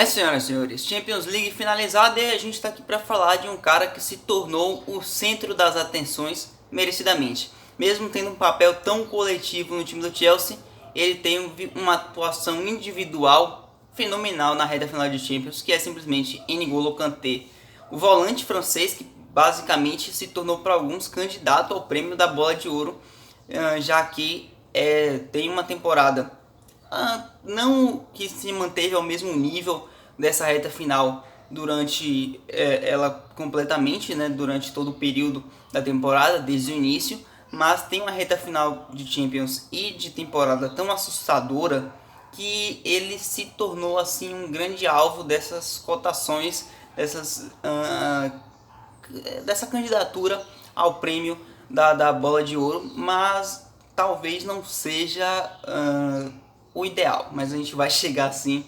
Senhoras e senhores, Champions League finalizada e a gente está aqui para falar de um cara que se tornou o centro das atenções merecidamente. Mesmo tendo um papel tão coletivo no time do Chelsea, ele tem uma atuação individual fenomenal na reta final de Champions, que é simplesmente N'Golo Kanté, o volante francês que basicamente se tornou para alguns candidato ao prêmio da Bola de Ouro, já que tem uma temporada não que se manteve ao mesmo nível dessa reta final durante ela completamente, né, durante todo o período da temporada, desde o início, mas tem uma reta final de Champions e de temporada tão assustadora que ele se tornou assim um grande alvo dessas cotações, dessa candidatura ao prêmio da Bola de Ouro, mas talvez não seja o ideal, mas a gente vai chegar assim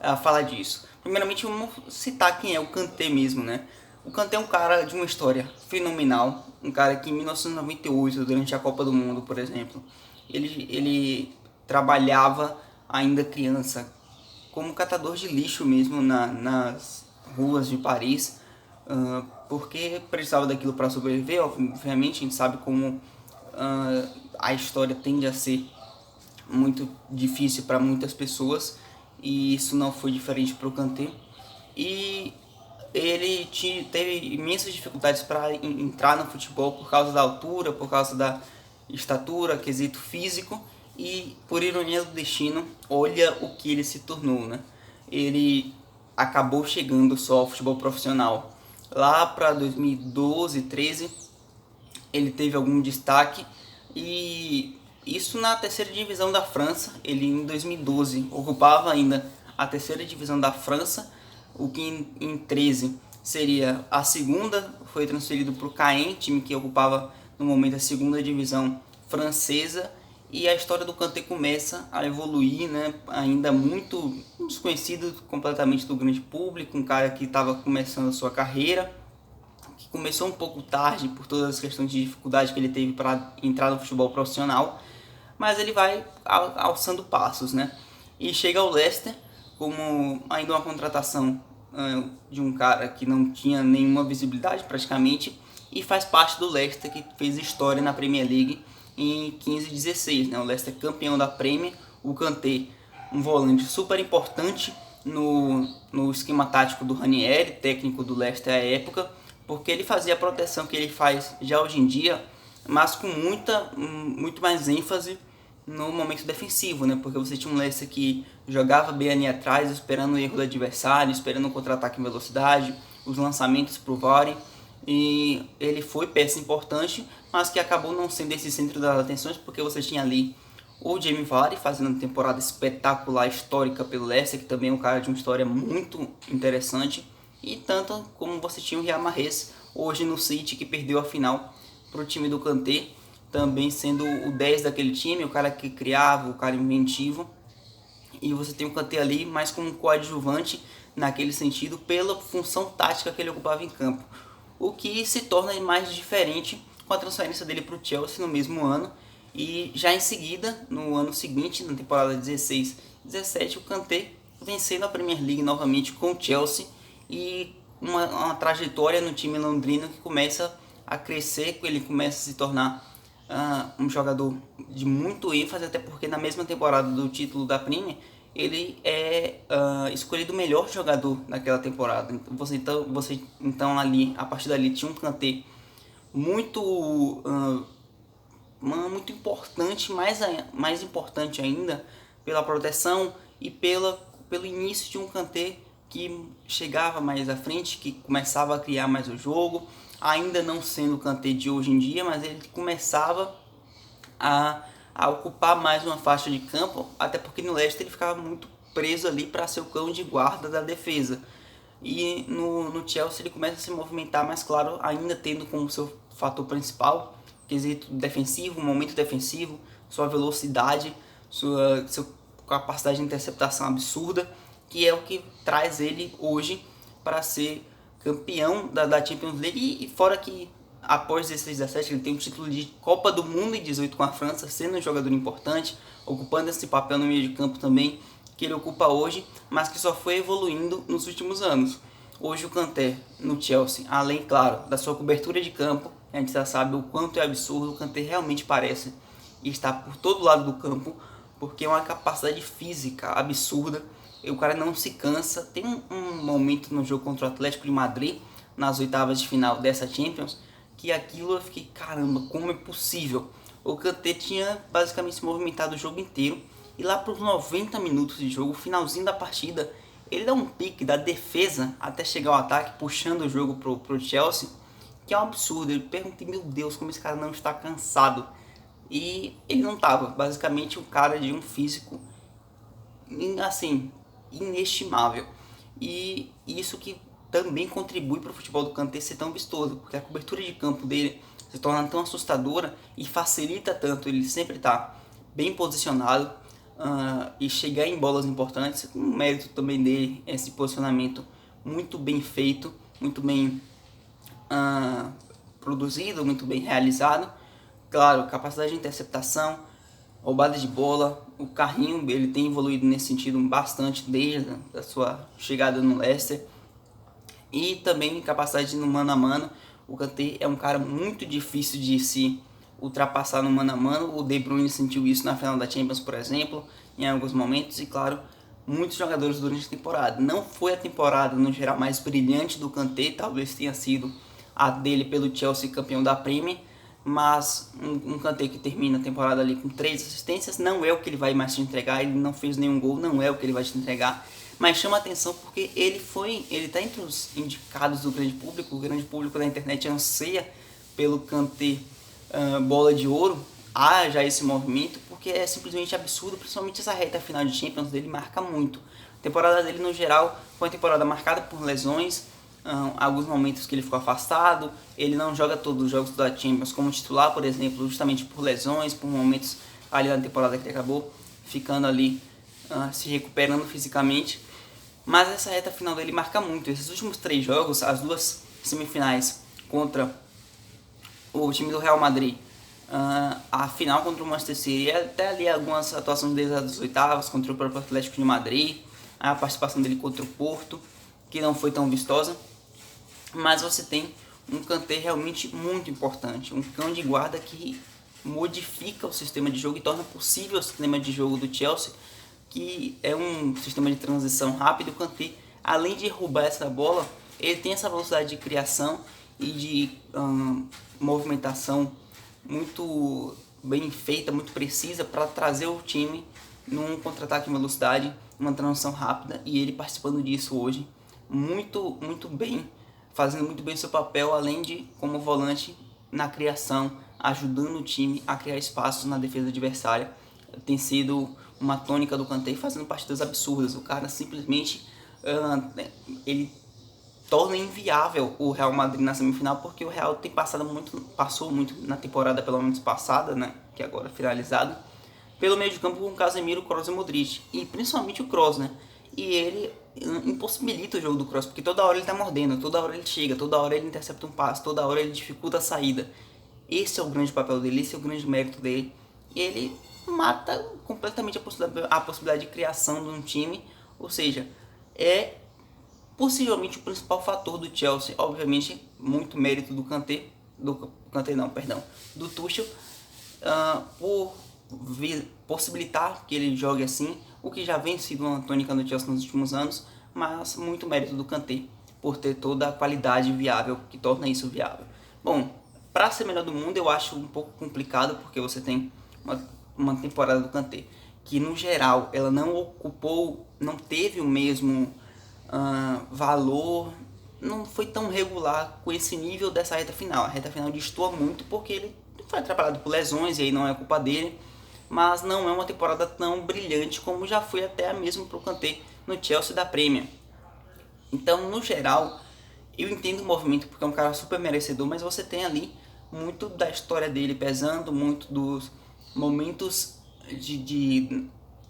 a falar disso. Primeiramente vamos citar quem é o Kanté mesmo, né? O Kanté é um cara de uma história fenomenal, um cara que em 1998, durante a Copa do Mundo, por exemplo, ele trabalhava ainda criança como catador de lixo mesmo nas ruas de Paris, porque precisava daquilo para sobreviver. Obviamente a gente sabe como a história tende a ser muito difícil para muitas pessoas, e isso não foi diferente para o Kanté. E ele teve imensas dificuldades para entrar no futebol por causa da altura, por causa da estatura, quesito físico, e por ironia do destino, olha o que ele se tornou, né? Ele acabou chegando só ao futebol profissional lá para 2012, 13. Ele teve algum destaque, e isso na terceira divisão da França. Ele em 2012 ocupava ainda a terceira divisão da França, o que em 13 seria a segunda. Foi transferido para o Caen, time que ocupava no momento a segunda divisão francesa, e a história do Kanté começa a evoluir, né? Ainda muito desconhecido completamente do grande público, um cara que estava começando a sua carreira, que começou um pouco tarde por todas as questões de dificuldade que ele teve para entrar no futebol profissional, mas ele vai alçando passos, né? E chega ao Leicester como ainda uma contratação de um cara que não tinha nenhuma visibilidade praticamente, e faz parte do Leicester, que fez história na Premier League em 15 e 16, né? O Leicester campeão da Premier, o Kanté, um volante super importante no esquema tático do Ranieri, técnico do Leicester à época, porque ele fazia a proteção que ele faz já hoje em dia, mas com muito mais ênfase no momento defensivo, né? Porque você tinha um Leicester que jogava bem ali atrás, esperando o erro do adversário, esperando o contra-ataque em velocidade, os lançamentos provarem. E ele foi peça importante, mas que acabou não sendo esse centro das atenções, porque você tinha ali o Jamie Vardy fazendo uma temporada espetacular, histórica pelo Leicester, que também é um cara de uma história muito interessante, e tanto como você tinha o Riyad Mahrez hoje no City, que perdeu a final para o time do Kanté, também sendo o 10 daquele time, o cara que criava, o cara inventivo. E você tem o Kanté ali mais como um coadjuvante naquele sentido, pela função tática que ele ocupava em campo, o que se torna mais diferente com a transferência dele para o Chelsea no mesmo ano. E já em seguida, no ano seguinte, na temporada 16-17, o Kanté vencendo a Premier League novamente com o Chelsea, e uma trajetória no time londrino que começa a crescer, ele começa a se tornar um jogador de muito ênfase, até porque na mesma temporada do título da Premier ele é escolhido o melhor jogador naquela temporada. Você então ali, a partir dali, tinha um Kanté muito muito importante, mais importante ainda pela proteção e pelo início de um Kanté que chegava mais à frente, que começava a criar mais o jogo, ainda não sendo o Kanté de hoje em dia, mas ele começava a ocupar mais uma faixa de campo, até porque no Leicester ele ficava muito preso ali para ser o cão de guarda da defesa. E no Chelsea ele começa a se movimentar, mas claro, ainda tendo como seu fator principal quesito defensivo, momento defensivo, sua velocidade, sua capacidade de interceptação absurda, que é o que traz ele hoje para ser campeão da Champions League. E fora que após 16-17 ele tem um título de Copa do Mundo em 18 com a França, sendo um jogador importante, ocupando esse papel no meio de campo também, que ele ocupa hoje, mas que só foi evoluindo nos últimos anos. Hoje o Kanté no Chelsea, além, claro, da sua cobertura de campo, a gente já sabe o quanto é absurdo, o Kanté realmente parece estar por todo lado do campo, porque é uma capacidade física absurda, e o cara não se cansa. Tem um momento no jogo contra o Atlético de Madrid, nas oitavas de final dessa Champions, que aquilo eu fiquei, caramba, como é possível? O Kanté tinha basicamente se movimentado o jogo inteiro, e lá para os 90 minutos de jogo, finalzinho da partida, ele dá um pique da defesa até chegar ao ataque, puxando o jogo pro Chelsea, que é um absurdo. Eu perguntei, meu Deus, como esse cara não está cansado? E ele não estava, basicamente um cara de um físico, assim, inestimável. E isso que também contribui para o futebol do Kanté ser tão vistoso, porque a cobertura de campo dele se torna tão assustadora e facilita tanto ele sempre estar bem posicionado e chegar em bolas importantes. Um mérito também dele, esse posicionamento muito bem feito, muito bem produzido, muito bem realizado. Claro, capacidade de interceptação, roubada de bola, o carrinho ele tem evoluído nesse sentido bastante desde a sua chegada no Leicester. E também capacidade no mano a mano. O Kanté é um cara muito difícil de se ultrapassar no mano a mano. O De Bruyne sentiu isso na final da Champions, por exemplo, em alguns momentos. E claro, muitos jogadores durante a temporada. Não foi a temporada no geral mais brilhante do Kanté, talvez tenha sido a dele pelo Chelsea campeão da Premier, mas um Kanté que termina a temporada ali com 3 assistências não é o que ele vai mais te entregar. Ele não fez nenhum gol, não é o que ele vai te entregar, mas chama atenção porque ele está entre os indicados do grande público. O grande público da internet anseia pelo Kanté bola de ouro. Há já esse movimento porque é simplesmente absurdo, principalmente essa reta final de Champions dele marca muito. A temporada dele no geral foi uma temporada marcada por lesões, alguns momentos que ele ficou afastado, ele não joga todos os jogos da Champions como titular, por exemplo, justamente por lesões, por momentos ali na temporada que ele acabou ficando ali se recuperando fisicamente. Mas essa reta final dele marca muito. Esses últimos 3 jogos, as 2 semifinais contra o time do Real Madrid, a final contra o Manchester City, e até ali algumas atuações desde as oitavas contra o próprio Atlético de Madrid, a participação dele contra o Porto, que não foi tão vistosa. Mas você tem um Kanté realmente muito importante, um cão de guarda que modifica o sistema de jogo e torna possível o sistema de jogo do Chelsea, que é um sistema de transição rápido. O Kanté, além de roubar essa bola, ele tem essa velocidade de criação e de movimentação muito bem feita, muito precisa para trazer o time num contra-ataque em velocidade, uma transição rápida, e ele participando disso hoje muito, muito bem, fazendo muito bem o seu papel, além de como volante na criação, ajudando o time a criar espaços na defesa adversária. Tem sido uma tônica do Kanté, fazendo partidas absurdas. O cara simplesmente ele torna inviável o Real Madrid na semifinal, porque o Real tem passou muito na temporada, pelo menos passada, né, que agora é finalizado, pelo meio de campo com Casemiro, Kroos e Modric, e principalmente o Kroos, né? E ele impossibilita o jogo do Kroos, porque toda hora ele tá mordendo, toda hora ele chega, toda hora ele intercepta um passe, toda hora ele dificulta a saída. Esse é o grande papel dele, esse é o grande mérito dele. E ele mata completamente a possibilidade de criação de um time, ou seja, é possivelmente o principal fator do Chelsea. Obviamente, muito mérito do Kanté, do Tuchel, por possibilitar que ele jogue assim, o que já vem sido uma tônica no Chelsea nos últimos anos, mas muito mérito do Kanté por ter toda a qualidade viável que torna isso viável. Bom, para ser melhor do mundo eu acho um pouco complicado, porque você tem uma temporada do Kanté que no geral ela não teve o mesmo valor, não foi tão regular com esse nível dessa reta final. A reta final destoa muito porque ele foi atrapalhado por lesões e aí não é culpa dele, mas não é uma temporada tão brilhante como já foi até mesmo para o Kanté no Chelsea da Premier. Então, no geral, eu entendo o movimento porque é um cara super merecedor, mas você tem ali muito da história dele pesando, muito dos momentos de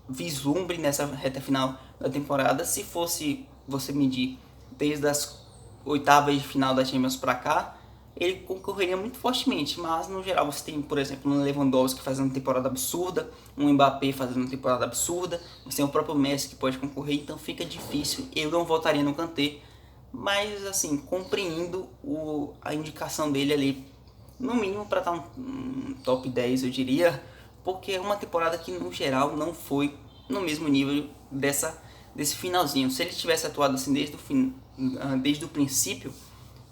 vislumbre nessa reta final da temporada. Se fosse você medir desde as oitavas de final da Champions para cá, ele concorreria muito fortemente, mas no geral você tem, por exemplo, um Lewandowski fazendo uma temporada absurda, um Mbappé fazendo uma temporada absurda, você tem o próprio Messi que pode concorrer, então fica difícil. Eu não votaria no Kanté, mas assim, compreendo a indicação dele ali, no mínimo para estar um top 10 eu diria, porque é uma temporada que no geral não foi no mesmo nível desse finalzinho. Se ele tivesse atuado assim desde o princípio,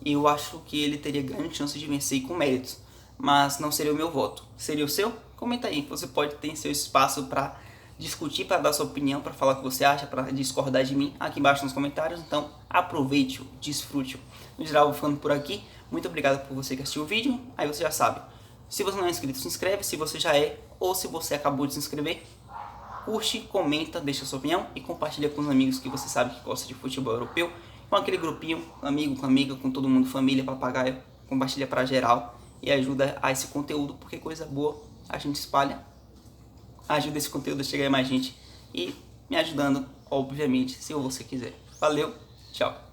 eu acho que ele teria grande chance de vencer e com méritos, mas não seria o meu voto. Seria o seu? Comenta aí, você pode ter seu espaço para discutir, para dar sua opinião, para falar o que você acha, para discordar de mim aqui embaixo nos comentários, então aproveite-o, desfrute-o. No geral, vou ficando por aqui, muito obrigado por você que assistiu o vídeo, aí você já sabe. Se você não é inscrito, se inscreve, se você já é, ou se você acabou de se inscrever, curte, comenta, deixa sua opinião e compartilha com os amigos que você sabe que gosta de futebol europeu, com aquele grupinho, amigo com amiga, com todo mundo, família, papagaio, compartilha pra geral e ajuda a esse conteúdo, porque coisa boa a gente espalha, ajuda esse conteúdo a chegar a mais gente e me ajudando, obviamente, se você quiser. Valeu, tchau!